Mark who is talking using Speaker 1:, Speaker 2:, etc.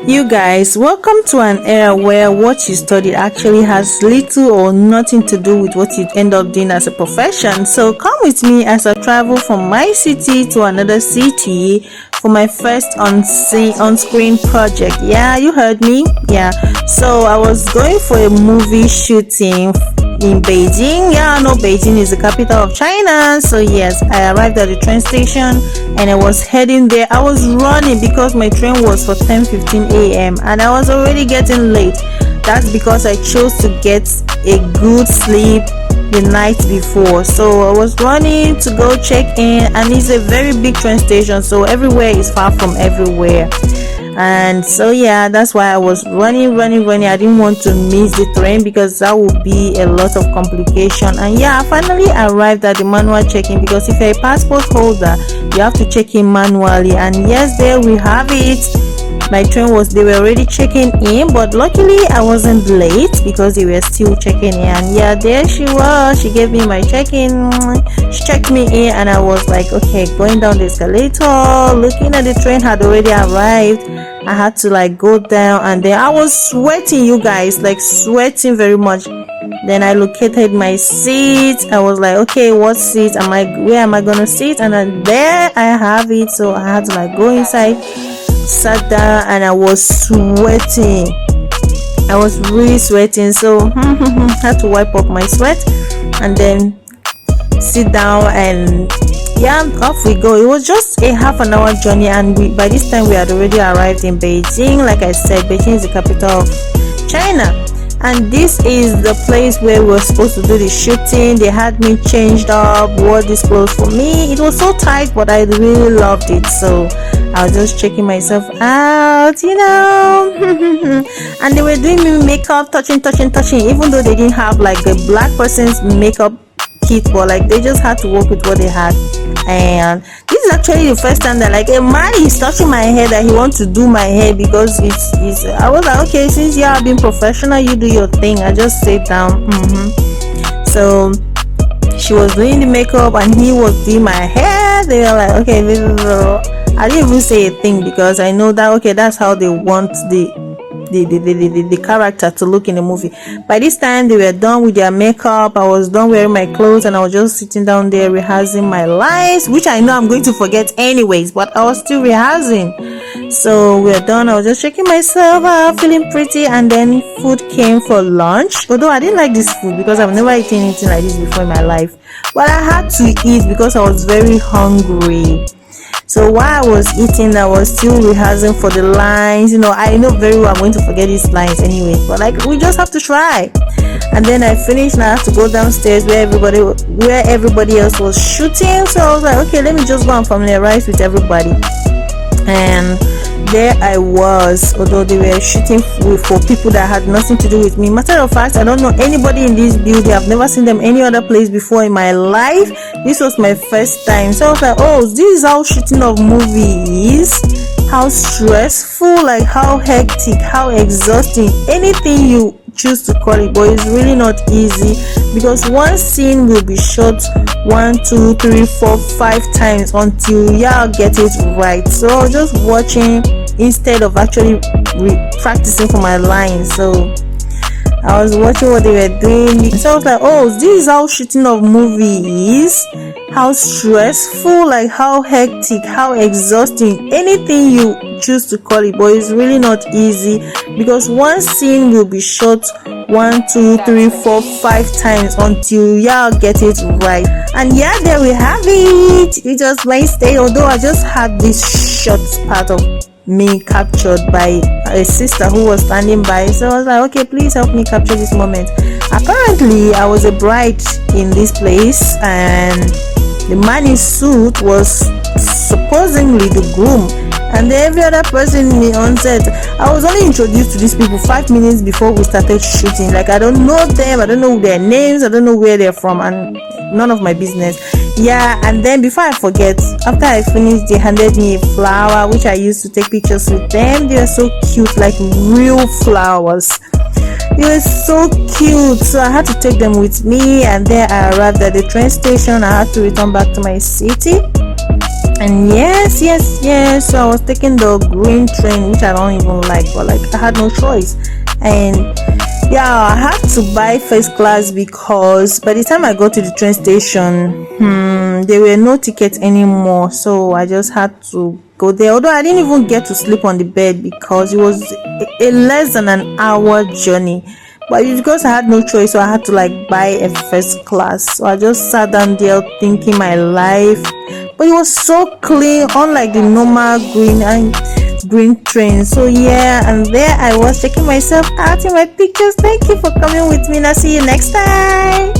Speaker 1: You guys, welcome to an era where what you studied actually has little or nothing to do with what you end up doing as a profession. So come with me as I travel from my city to another city for my first on-screen project. Yeah, you heard me. Yeah. So I was going for a movie shooting in Beijing. Yeah, I know Beijing is the capital of China. So yes, I arrived at the train station and I was heading there. I was running because my train was for 10:15 a.m. and I was already getting late. That's because I chose to get a good sleep the night before. So I was running to go check in, and it's a very big train station, so everywhere is far from everywhere. And so yeah, that's why I was running. I didn't want to miss the train because that would be a lot of complication. And yeah, I finally arrived at the manual check-in, because if you're a passport holder you have to check in manually. And yes, there we have it. My train they were already checking in, but luckily I wasn't late because they were still checking in. And yeah, there she was. She gave me my check-in. She checked me in, and I was like, okay, going down the escalator, looking at the train had already arrived. I had to like go down, and then I was sweating, you guys, like sweating very much. Then I located my seat. I was like, okay, what seat where am I gonna sit? And then there I have it. So I had to like go inside, sat down, and I was sweating. I was really sweating, so had to wipe up my sweat and then sit down, and yeah, off we go. It was just a half an hour journey, and by this time we had already arrived in Beijing. Like I said, Beijing is the capital of China, and this is the place where we were supposed to do the shooting. They had me changed up, wore this clothes for me. It was so tight, but I really loved it, so I was just checking myself out, you know. And they were doing me makeup, touching, even though they didn't have like a black person's makeup kit, but like they just had to work with what they had. And this is actually the first time that like a man is touching my hair, that he wants to do my hair, because it's I was like, okay, since you are being professional, you do your thing. I just sit down. So she was doing the makeup and he was doing my hair. They were like, okay, I didn't even say a thing, because I know that okay, that's how they want the character to look in the movie. By this time they were done with their makeup. I was done wearing my clothes, and I was just sitting down there rehearsing my lines, which I know I'm going to forget anyways, but I was still rehearsing. So we're done. I was just checking myself out, feeling pretty, and then food came for lunch. Although I didn't like this food because I've never eaten anything like this before in my life, but I had to eat because I was very hungry. So while I was eating, I was still rehearsing for the lines. You know, I know very well I'm going to forget these lines anyway, but like we just have to try. And then I finished, and I had to go downstairs where everybody else was shooting. So I was like, okay, let me just go and familiarize with everybody. And there I was, although they were shooting for people that had nothing to do with me. Matter of fact, I don't know anybody in this building. I've never seen them any other place before in my life. This was my first time. So I was like, oh, this is how shooting of movies, how stressful, like how hectic, how exhausting, anything you choose to call it, but it's really not easy, because one scene will be shot 1, 2, 3, 4, 5 times until y'all get it right. So I was just watching instead of actually practicing for my lines. So I was watching what they were doing. So I was like, oh, this is how shooting of movies, how stressful, like how hectic, how exhausting, anything you choose to call it, but it's really not easy, because one scene will be shot 1, 2, 3, 4, 5 times until y'all get it right. And yeah, there we have it. It was my stay, although I just had this short part of me captured by a sister who was standing by. So I was like, okay, please help me capture this moment. Apparently I was a bride in this place, and the man in suit was supposedly the groom, and every other person on set. I was only introduced to these people 5 minutes before we started shooting. Like, I don't know them, I don't know their names, I don't know where they're from, and none of my business. Yeah, and then before I forget, after I finished, they handed me a flower which I used to take pictures with them. They were so cute, like real flowers. They were so cute, so I had to take them with me. And then I arrived at the train station. I had to return back to my city. And yes, so I was taking the green train, which I don't even like, but like I had no choice. And yeah, I had to buy first class because by the time I got to the train station, there were no tickets anymore. So I just had to go there. Although I didn't even get to sleep on the bed because it was a less than an hour journey. But because I had no choice, so I had to like buy a first class. So I just sat down there thinking my life. But it was so clean, unlike the normal green train. So yeah, and there I was checking myself out in my pictures. Thank you for coming with me. Now see you next time.